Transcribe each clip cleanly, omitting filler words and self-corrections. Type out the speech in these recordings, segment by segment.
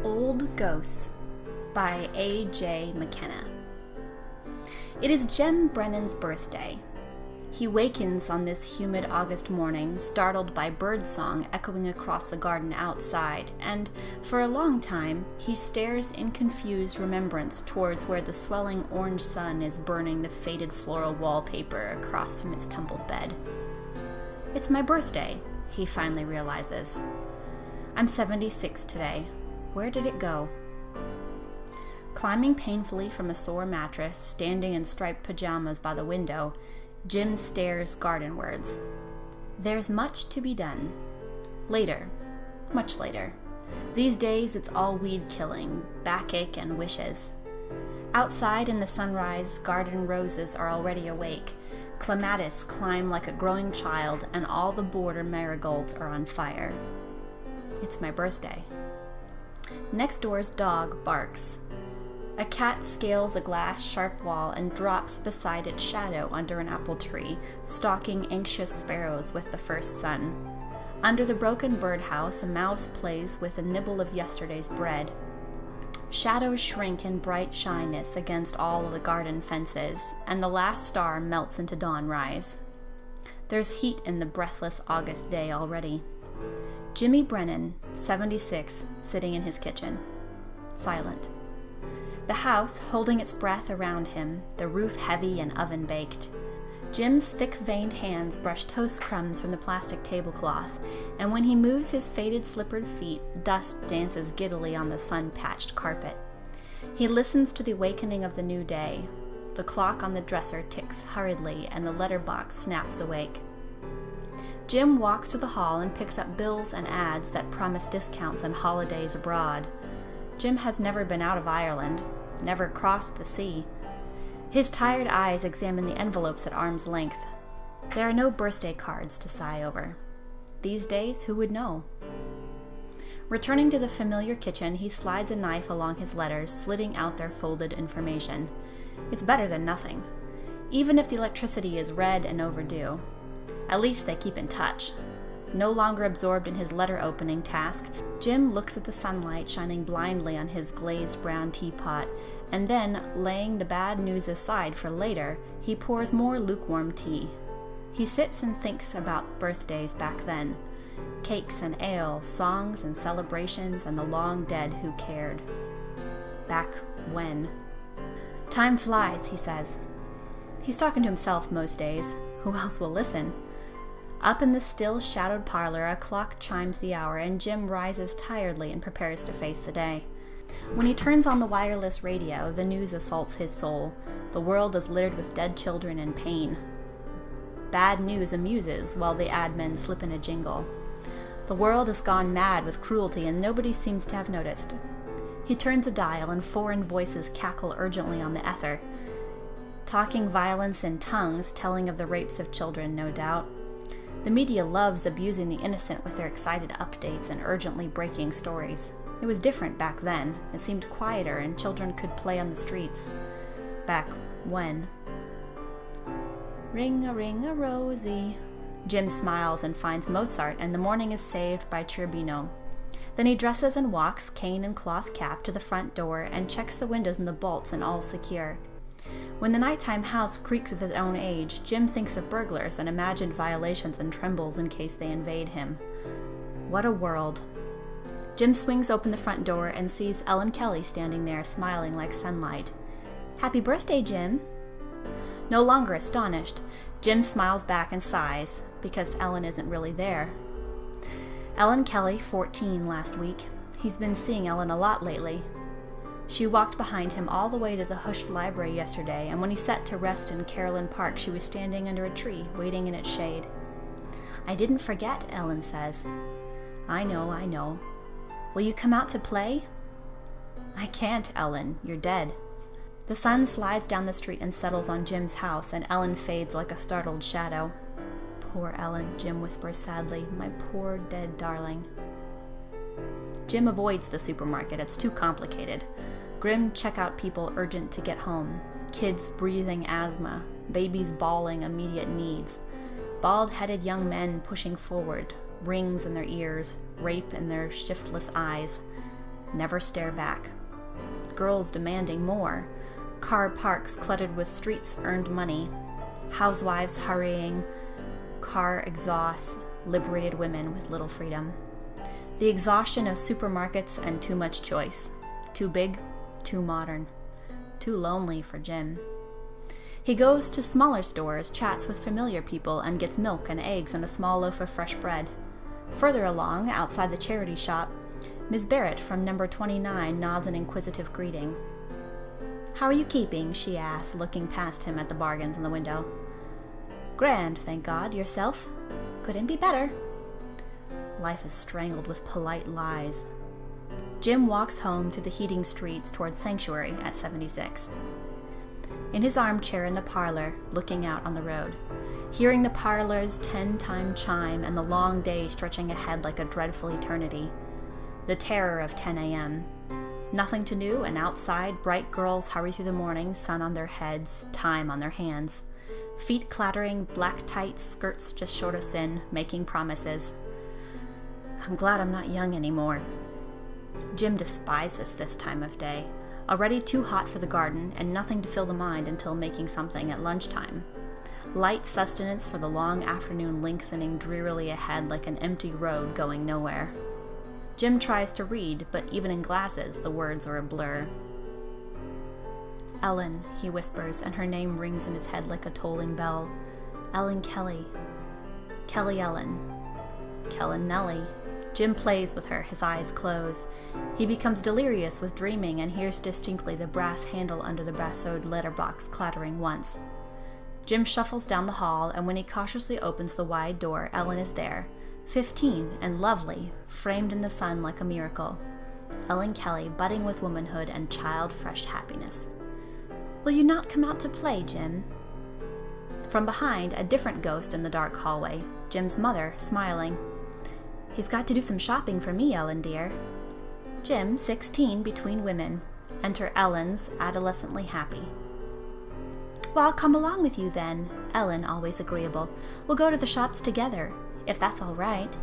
Old Ghosts by A.J. McKenna. It is Jim Brennan's birthday. He wakens on this humid August morning, startled by birdsong echoing across the garden outside, and for a long time he stares in confused remembrance towards where the swelling orange sun is burning the faded floral wallpaper across from its tumbled bed. It's my birthday, he finally realizes. I'm 76 today. Where did it go? Climbing painfully from a sore mattress, standing in striped pajamas by the window, Jim stares gardenwards. There's much to be done. Later. Much later. These days it's all weed killing, backache, and wishes. Outside in the sunrise, garden roses are already awake. Clematis climb like a growing child, and all the border marigolds are on fire. It's my birthday. Next door's dog barks. A cat scales a glass sharp wall and drops beside its shadow under an apple tree, stalking anxious sparrows with the first sun. Under the broken birdhouse, a mouse plays with a nibble of yesterday's bread. Shadows shrink in bright shyness against all of the garden fences, and the last star melts into dawnrise. There's heat in the breathless August day already. Jimmy Brennan, 76, sitting in his kitchen. Silent. The house holding its breath around him, the roof heavy and oven-baked. Jim's thick-veined hands brush toast crumbs from the plastic tablecloth, and when he moves his faded slippered feet, dust dances giddily on the sun-patched carpet. He listens to the awakening of the new day. The clock on the dresser ticks hurriedly, and the letterbox snaps awake. Jim walks to the hall and picks up bills and ads that promise discounts and holidays abroad. Jim has never been out of Ireland, never crossed the sea. His tired eyes examine the envelopes at arm's length. There are no birthday cards to sigh over. These days, who would know? Returning to the familiar kitchen, he slides a knife along his letters, slitting out their folded information. It's better than nothing, even if the electricity is red and overdue. At least they keep in touch. No longer absorbed in his letter-opening task, Jim looks at the sunlight shining blindly on his glazed brown teapot, and then, laying the bad news aside for later, he pours more lukewarm tea. He sits and thinks about birthdays back then. Cakes and ale, songs and celebrations, and the long dead who cared. Back when. Time flies, he says. He's talking to himself most days. Who else will listen? Up in the still, shadowed parlor, a clock chimes the hour, and Jim rises tiredly and prepares to face the day. When he turns on the wireless radio, the news assaults his soul. The world is littered with dead children and pain. Bad news amuses while the ad men slip in a jingle. The world has gone mad with cruelty, and nobody seems to have noticed. He turns a dial, and foreign voices cackle urgently on the ether. Talking violence in tongues, telling of the rapes of children, no doubt. The media loves abusing the innocent with their excited updates and urgently breaking stories. It was different back then. It seemed quieter, and children could play on the streets. Back when. Ring-a-ring-a-rosy. Jim smiles and finds Mozart, and the morning is saved by Cherubino. Then he dresses and walks, cane and cloth cap, to the front door and checks the windows and the bolts, and all secure. When the nighttime house creaks with its own age, Jim thinks of burglars and imagined violations and trembles in case they invade him. What a world. Jim swings open the front door and sees Ellen Kelly standing there, smiling like sunlight. Happy birthday, Jim. No longer astonished, Jim smiles back and sighs, because Ellen isn't really there. Ellen Kelly, 14 last week. He's been seeing Ellen a lot lately. She walked behind him all the way to the hushed library yesterday, and when he sat to rest in Carolyn Park, she was standing under a tree, waiting in its shade. I didn't forget, Ellen says. I know. Will you come out to play? I can't, Ellen. You're dead. The sun slides down the street and settles on Jim's house, and Ellen fades like a startled shadow. Poor Ellen, Jim whispers sadly. My poor dead darling. Jim avoids the supermarket. It's too complicated. Grim checkout people urgent to get home. Kids breathing asthma. Babies bawling immediate needs. Bald-headed young men pushing forward. Rings in their ears. Rape in their shiftless eyes. never stare back. Girls demanding more. Car parks cluttered with streets-earned money. Housewives hurrying. Car exhausts liberated women with little freedom. The exhaustion of supermarkets and too much choice. Too big, too modern. Too lonely for Jim. He goes to smaller stores, chats with familiar people, and gets milk and eggs and a small loaf of fresh bread. Further along, outside the charity shop, Miss Barrett from number 29 nods an inquisitive greeting. "How are you keeping?" she asks, looking past him at the bargains in the window. "Grand, thank God. Yourself?" "Couldn't be better." Life is strangled with polite lies. Jim walks home through the heating streets toward Sanctuary at 76. In his armchair in the parlor, looking out on the road, hearing the parlor's 10-time chime and the long day stretching ahead like a dreadful eternity. The terror of 10 a.m. Nothing to do, and outside, bright girls hurry through the morning, sun on their heads, time on their hands. Feet clattering, black tight skirts just short of sin, making promises. I'm glad I'm not young anymore. Jim despises this time of day. Already too hot for the garden, and nothing to fill the mind until making something at lunchtime. Light sustenance for the long afternoon lengthening drearily ahead like an empty road going nowhere. Jim tries to read, but even in glasses, the words are a blur. "Ellen," he whispers, and her name rings in his head like a tolling bell. "Ellen Kelly. Kelly Ellen. Kellen Nellie." Jim plays with her, his eyes close. He becomes delirious with dreaming and hears distinctly the brass handle under the bassoed letterbox clattering once. Jim shuffles down the hall, and when he cautiously opens the wide door, Ellen is there, 15 and lovely, framed in the sun like a miracle. Ellen Kelly, budding with womanhood and child-fresh happiness. "Will you not come out to play, Jim?" From behind, a different ghost in the dark hallway, Jim's mother, smiling. "He's got to do some shopping for me, Ellen dear." Jim, 16, between women. Enter Ellen's, adolescently happy. "Well, I'll come along with you then." Ellen, always agreeable. "We'll go to the shops together, if that's all right."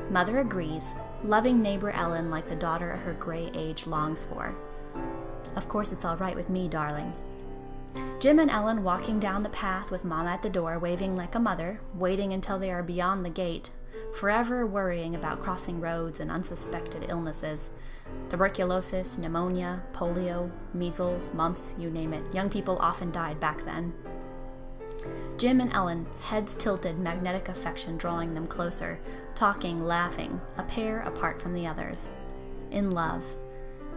Mother agrees, loving neighbor Ellen like the daughter her gray age longs for. "Of course it's all right with me, darling." Jim and Ellen walking down the path with Mama at the door, waving like a mother, waiting until they are beyond the gate, forever worrying about crossing roads and unsuspected illnesses. Tuberculosis, pneumonia, polio, measles, mumps, you name it. Young people often died back then. Jim and Ellen, heads tilted, magnetic affection drawing them closer, talking, laughing, a pair apart from the others. In love.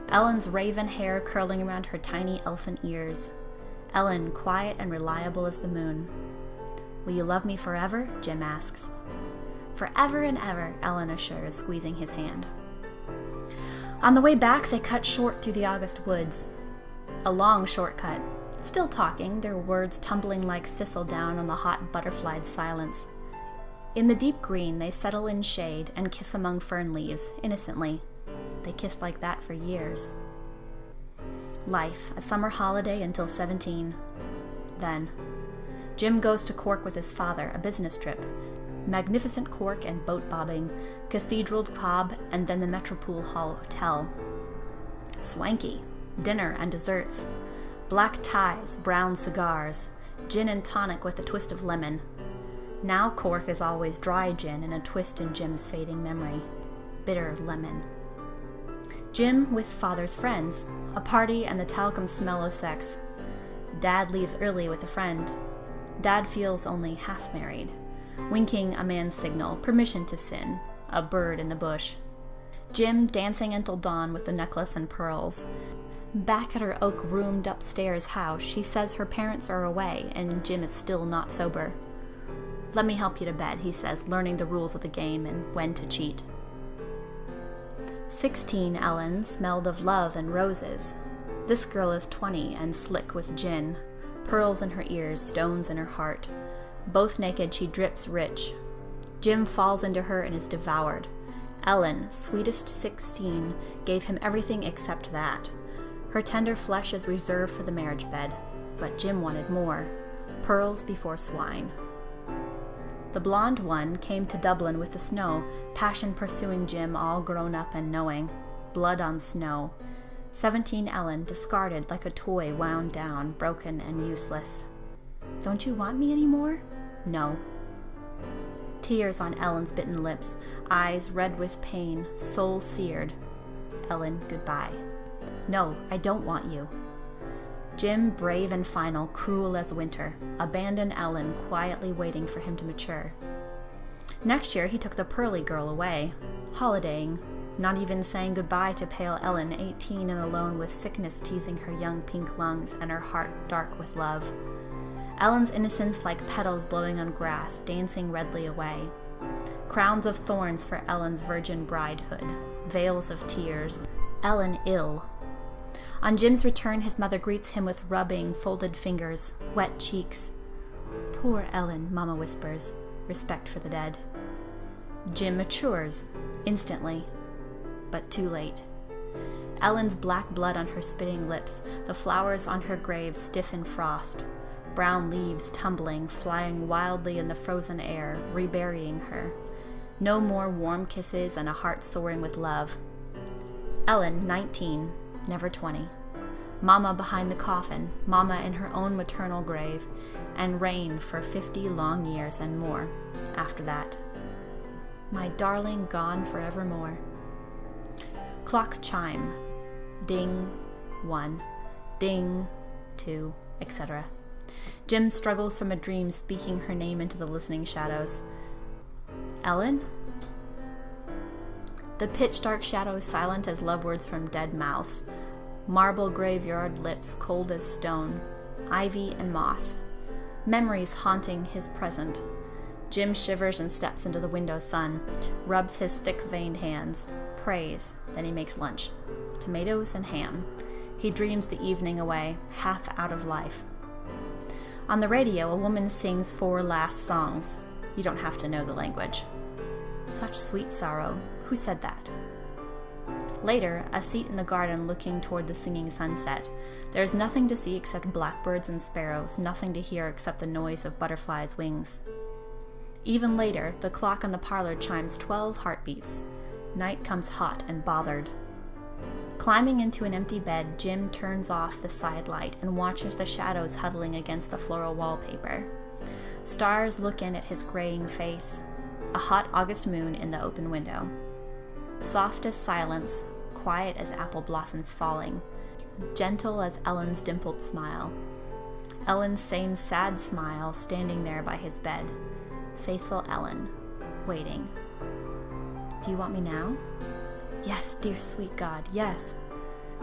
Ellen's raven hair curling around her tiny elfin ears. Ellen, quiet and reliable as the moon. "Will you love me forever?" Jim asks. "Forever and ever," Ellen assures, squeezing his hand. On the way back, they cut short through the August woods. A long shortcut. Still talking, their words tumbling like thistledown on the hot butterflied silence. In the deep green, they settle in shade and kiss among fern leaves, innocently. They kissed like that for years. Life, a summer holiday until 17. Then, Jim goes to Cork with his father, a business trip. Magnificent Cork and boat bobbing, cathedraled Cobb, and then the Metropole Hall Hotel. Swanky. Dinner and desserts. Black ties, brown cigars, gin and tonic with a twist of lemon. Now Cork is always dry gin and a twist in Jim's fading memory. Bitter lemon. Jim with father's friends, a party and the talcum smell of sex. Dad leaves early with a friend. Dad feels only half married. Winking a man's signal, permission to sin, a bird in the bush. Jim dancing until dawn with the necklace and pearls. Back at her oak-roomed upstairs house, she says her parents are away and Jim is still not sober. "Let me help you to bed," he says, learning the rules of the game and when to cheat. 16, Ellen, smelled of love and roses. This girl is 20 and slick with gin, pearls in her ears, stones in her heart. Both naked, she drips rich. Jim falls into her and is devoured. Ellen, sweetest 16, gave him everything except that. Her tender flesh is reserved for the marriage bed, but Jim wanted more. Pearls before swine. The blonde one came to Dublin with the snow, passion pursuing Jim, all grown up and knowing. blood on snow. 17 Ellen, discarded like a toy wound down, broken and useless. Don't you want me anymore? No. Tears on Ellen's bitten lips, eyes red with pain, soul seared. Ellen, goodbye. No, I don't want you. Jim, brave and final, cruel as winter, abandoned Ellen, quietly waiting for him to mature. Next year, he took the Pearly girl away, holidaying, not even saying goodbye to pale Ellen, 18 and alone with sickness teasing her young pink lungs and her heart dark with love. Ellen's innocence like petals blowing on grass, dancing redly away. Crowns of thorns for Ellen's virgin bridehood, veils of tears. Ellen ill. On Jim's return, his mother greets him with rubbing, folded fingers, wet cheeks. Poor Ellen, Mama whispers, respect for the dead. Jim matures, instantly, but too late. Ellen's black blood on her spitting lips, the flowers on her grave stiff in frost, brown leaves tumbling, flying wildly in the frozen air, reburying her. No more warm kisses and a heart soaring with love. Ellen, 19, never 20. Mama behind the coffin, Mama in her own maternal grave, and reign for 50 long years and more after that. My darling gone forevermore. Clock chime. Ding, 1. Ding, 2, etc. Jim struggles from a dream, speaking her name into the listening shadows. Ellen? The pitch-dark shadows silent as love words from dead mouths. Marble graveyard lips cold as stone. Ivy and moss. Memories haunting his present. Jim shivers and steps into the window sun, rubs his thick-veined hands, prays, then he makes lunch. Tomatoes and ham. He dreams the evening away, half out of life. On the radio, a woman sings 4 last songs. You don't have to know the language. Such sweet sorrow. Who said that? Later, a seat in the garden looking toward the singing sunset. There is nothing to see except blackbirds and sparrows, nothing to hear except the noise of butterflies' wings. Even later, the clock in the parlor chimes 12 heartbeats. Night comes hot and bothered. Climbing into an empty bed, Jim turns off the side light and watches the shadows huddling against the floral wallpaper. Stars look in at his graying face. A hot August moon in the open window. Soft as silence, quiet as apple blossoms falling, gentle as Ellen's dimpled smile. Ellen's same sad smile standing there by his bed. Faithful Ellen, waiting. Do you want me now? Yes, dear sweet God, yes.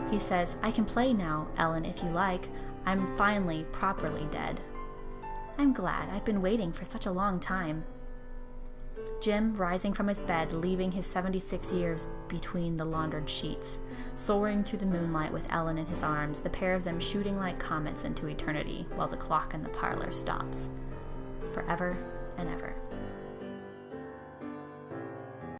He says, I can play now, Ellen, if you like. I'm finally, properly dead. I'm glad. I've been waiting for such a long time. Jim, rising from his bed, leaving his 76 years between the laundered sheets, soaring through the moonlight with Ellen in his arms, the pair of them shooting like comets into eternity while the clock in the parlor stops. Forever and ever.